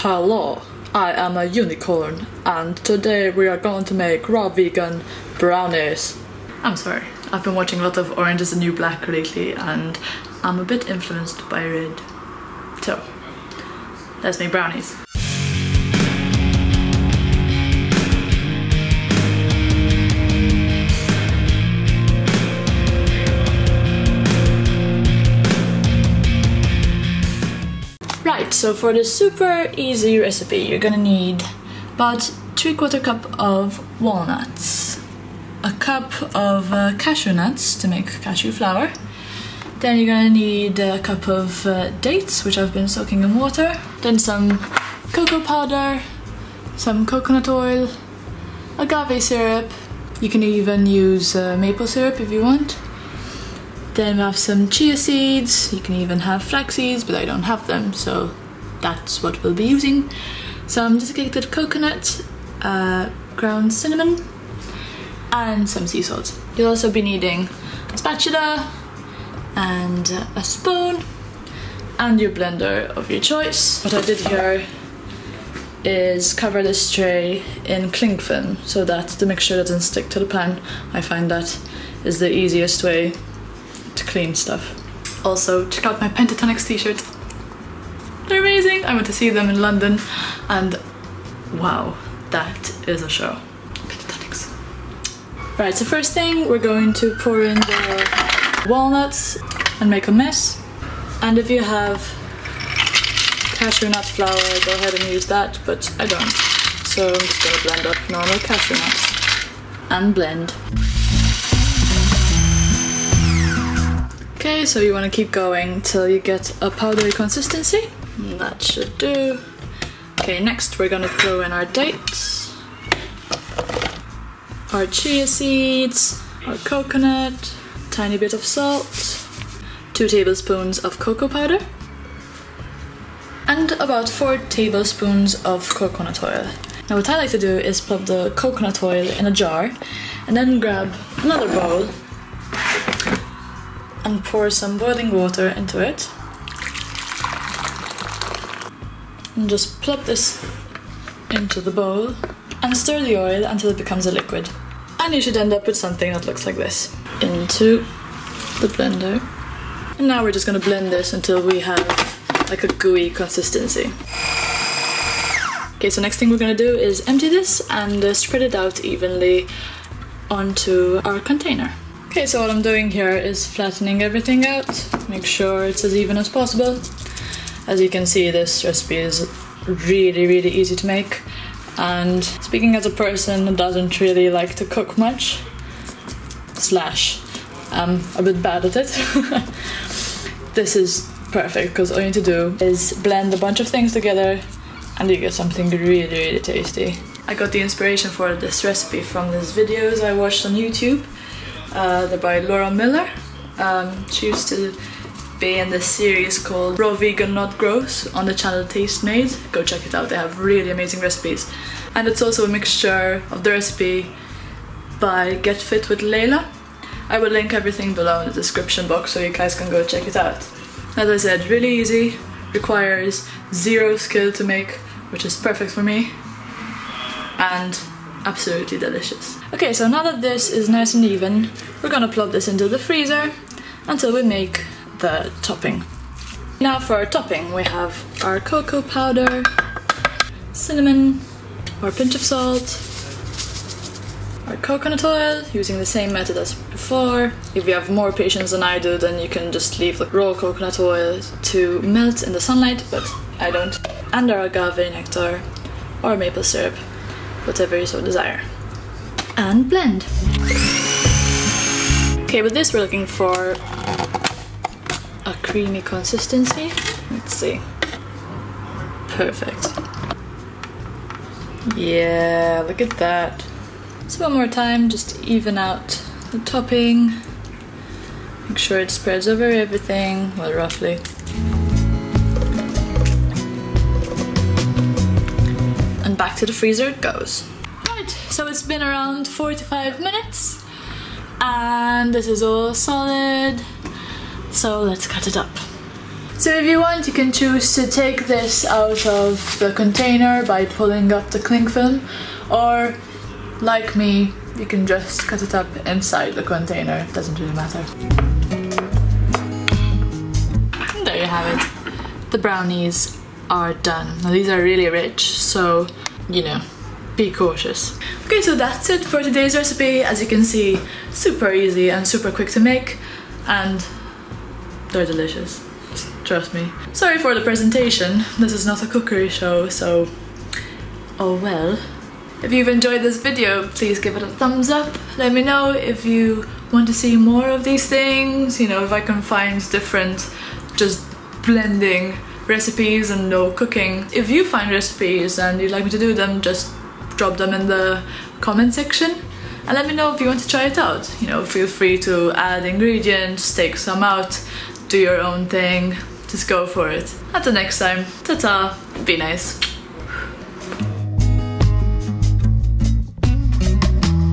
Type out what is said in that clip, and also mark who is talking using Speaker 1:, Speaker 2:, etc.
Speaker 1: Hello, I am a unicorn, and today we are going to make raw vegan brownies. I'm sorry, I've been watching a lot of Orange is the New Black lately, and I'm a bit influenced by red. So, let's make brownies. Right, so for this super easy recipe, you're gonna need about 3/4 cup of walnuts, a cup of cashew nuts to make cashew flour, then you're gonna need a cup of dates, which I've been soaking in water, then some cocoa powder, some coconut oil, agave syrup, you can even use maple syrup if you want. Then we have some chia seeds, you can even have flax seeds, but I don't have them, so that's what we'll be using. Some desiccated coconut, ground cinnamon, and some sea salt. You'll also be needing a spatula, and a spoon, and your blender of your choice. What I did here is cover this tray in cling film so that the mixture doesn't stick to the pan. I find that is the easiest way to clean stuff. Also, check out my Pentatonics t-shirt. They're amazing! I went to see them in London and wow, that is a show. Pentatonics. Right, so first thing, we're going to pour in the walnuts and make a mess. And if you have cashew nut flour, go ahead and use that, but I don't. So I'm just gonna blend up normal cashew nuts and blend. Okay, so you want to keep going till you get a powdery consistency. And that should do. Okay, next we're gonna throw in our dates, our chia seeds, our coconut, tiny bit of salt, 2 tablespoons of cocoa powder, and about 4 tablespoons of coconut oil. Now what I like to do is put the coconut oil in a jar and then grab another bowl and pour some boiling water into it. And just plop this into the bowl and stir the oil until it becomes a liquid. And you should end up with something that looks like this. Into the blender. And now we're just gonna blend this until we have like a gooey consistency. Okay, so next thing we're gonna do is empty this and spread it out evenly onto our container. Okay, so what I'm doing here is flattening everything out, make sure it's as even as possible. As you can see, this recipe is really easy to make, and speaking as a person who doesn't really like to cook much, / I'm a bit bad at it, this is perfect because all you need to do is blend a bunch of things together and you get something really tasty. I got the inspiration for this recipe from these videos I watched on YouTube. They're by Laura Miller. She used to be in this series called Raw Vegan Not Gross on the channel Taste Made. Go check it out, they have really amazing recipes. And it's also a mixture of the recipe by Get Fit with Layla. I will link everything below in the description box so you guys can go check it out. As I said, really easy, requires 0 skill to make, which is perfect for me, and absolutely delicious. Okay, so now that this is nice and even, we're gonna plop this into the freezer until we make the topping. Now for our topping, we have our cocoa powder, cinnamon, our pinch of salt, our coconut oil, using the same method as before. If you have more patience than I do, then you can just leave the raw coconut oil to melt in the sunlight, but I don't. And our agave nectar or maple syrup, whatever you so desire. And blend. Okay, with this we're looking for a creamy consistency. Let's see. Perfect. Yeah, look at that. So one more time, just even out the topping. Make sure it spreads over everything, well, roughly. And back to the freezer it goes. Right, so it's been around 45 minutes and this is all solid, so let's cut it up. So if you want, you can choose to take this out of the container by pulling up the cling film, or like me, you can just cut it up inside the container. It doesn't really matter. And there you have it. The brownies are done. Now these are really rich, so you know, be cautious. Okay, so that's it for today's recipe. As you can see, super easy and super quick to make, and they're delicious. Trust me. Sorry for the presentation. This is not a cookery show, so oh well. If you've enjoyed this video, please give it a thumbs up. Let me know if you want to see more of these things, you know, if I can find different just blending recipes and no cooking. If you find recipes and you'd like me to do them, just drop them in the comment section and let me know if you want to try it out. You know, feel free to add ingredients, take some out, do your own thing. Just go for it. Until next time, ta-ta, be nice.